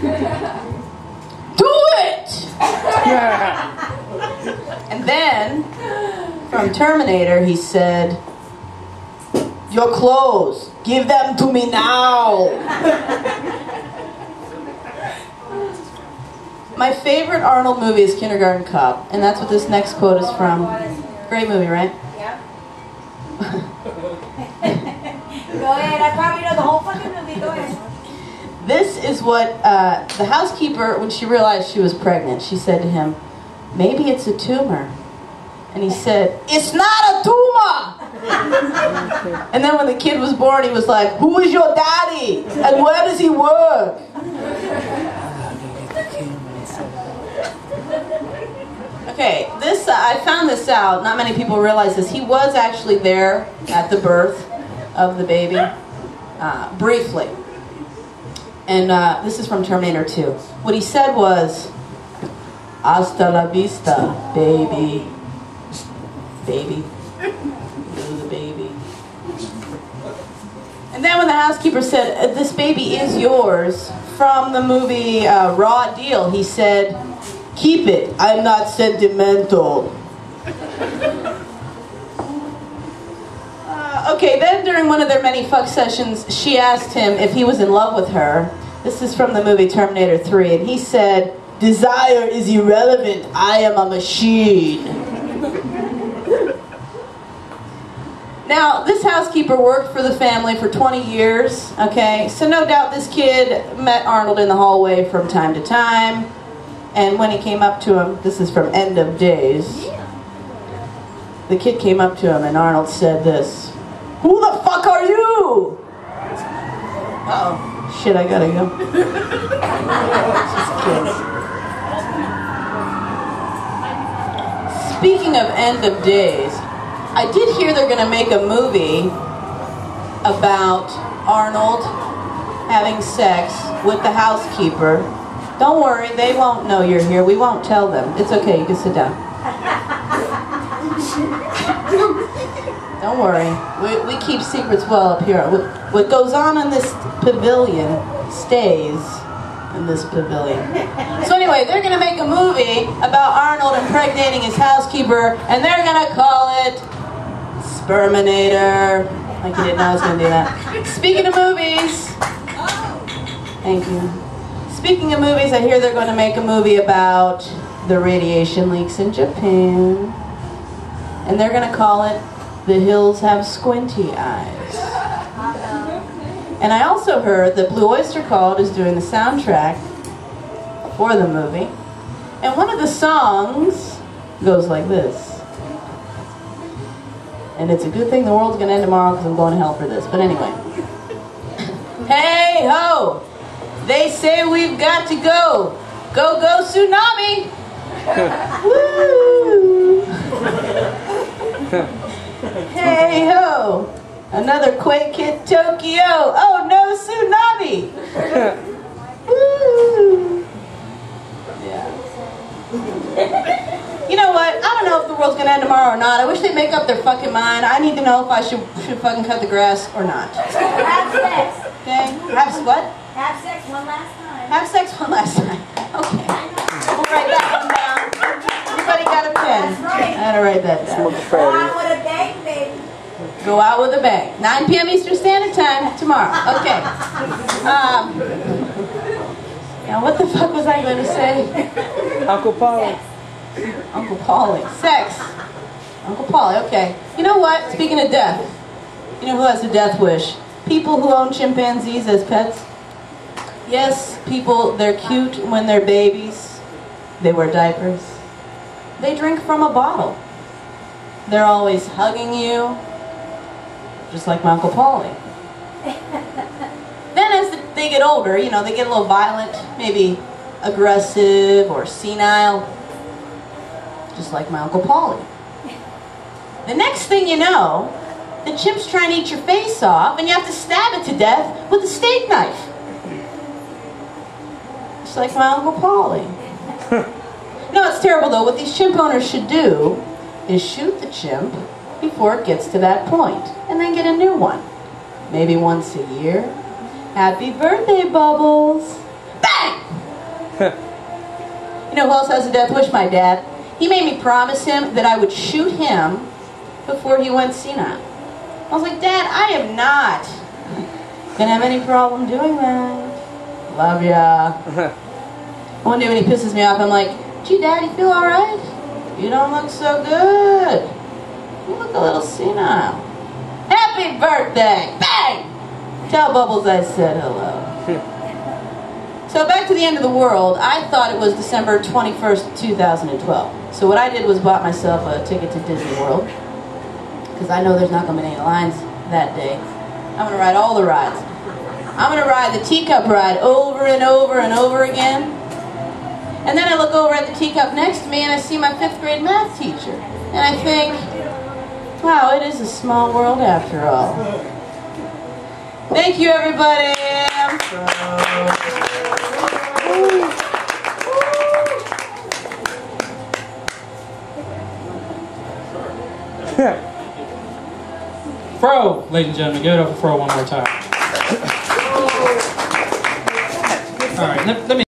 Do it! And then, from Terminator, he said, your clothes, give them to me now. My favorite Arnold movie is Kindergarten Cop, and that's what this next quote is from. Great movie, right? Yep. Go ahead, I probably know the whole fucking movie, go ahead. This is what the housekeeper, when she realized she was pregnant, she said to him, maybe it's a tumor. And he said, it's not a tumor! And then when the kid was born, he was like, who is your daddy? And where does he work? Okay, this, I found this out, not many people realize this. He was actually there at the birth of the baby, briefly. And this is from Terminator 2. What he said was, hasta la vista, baby. Baby. The baby. And then when the housekeeper said, this baby is yours, from the movie Raw Deal, he said, keep it, I'm not sentimental. Okay, then during one of their many fuck sessions, she asked him if he was in love with her. This is from the movie Terminator 3, and he said, desire is irrelevant, I am a machine. Now, this housekeeper worked for the family for 20 years, okay? So no doubt this kid met Arnold in the hallway from time to time. And when he came up to him, this is from End of Days. The kid came up to him and Arnold said this, who the fuck are you? Uh-oh, shit, I gotta go. Just kids. Speaking of End of Days, I did hear they're going to make a movie about Arnold having sex with the housekeeper. Don't worry, they won't know you're here. We won't tell them. It's okay, you can sit down. Don't worry, we keep secrets well up here. What goes on in this pavilion stays in this pavilion. So anyway, they're going to make a movie about Arnold impregnating his housekeeper, and they're going to call it Sperminator. Like you didn't know I was going to do that. Speaking of movies, thank you. Speaking of movies, I hear they're going to make a movie about the radiation leaks in Japan. And they're going to call it The Hills Have Squinty Eyes. And I also heard that Blue Oyster Cult is doing the soundtrack for the movie. And one of the songs goes like this. And it's a good thing the world's going to end tomorrow because I'm going to hell for this. But anyway. Hey ho! They say we've got to go. Go, go, tsunami! Woo! Hey ho! Another quake hit Tokyo. Oh no, tsunami! Woo! Yeah. You know what? I don't know if the world's gonna end tomorrow or not. I wish they'd make up their fucking mind. I need to know if I should fucking cut the grass or not. Have sex. Okay? Have what? Have sex one last time. Have sex one last time. Okay. We'll write that one down. Everybody got a pen? That's right. I gotta write that down. Go out with a bang, baby. Go out with a bang. 9 p.m. Eastern Standard Time tomorrow. Okay. Now, what the fuck was I going to say? Uncle Polly. Uncle Polly. Sex. Uncle Polly, okay. You know what? Speaking of death, you know who has a death wish? People who own chimpanzees as pets. Yes, people, they're cute when they're babies. They wear diapers. They drink from a bottle. They're always hugging you, just like my Uncle Polly. Then as they get older, you know, they get a little violent, maybe aggressive or senile, just like my Uncle Polly. The next thing you know, the chimp's trying to eat your face off, and you have to stab it to death with a steak knife. Just like my Uncle Polly. No, it's terrible though. What these chimp owners should do is shoot the chimp before it gets to that point, and then get a new one. Maybe once a year. Happy birthday, Bubbles! Bang! You know who else has a death wish? My dad. He made me promise him that I would shoot him before he went senile. I was like, Dad, I am not gonna have any problem doing that. Love ya. One day when he pisses me off, I'm like, gee, Dad, you feel alright? You don't look so good. You look a little senile. Happy birthday! Bang! Tell Bubbles I said hello. So back to the end of the world, I thought it was December 21st, 2012. So what I did was bought myself a ticket to Disney World, because I know there's not going to be any lines that day. I'm going to ride all the rides. I'm going to ride the teacup ride over and over and over again. And then I look over at the teacup next to me and I see my 5th grade math teacher. And I think, wow, it is a small world after all. Thank you, everybody. Fro, ladies and gentlemen, give it up for Fro one more time. All right, let me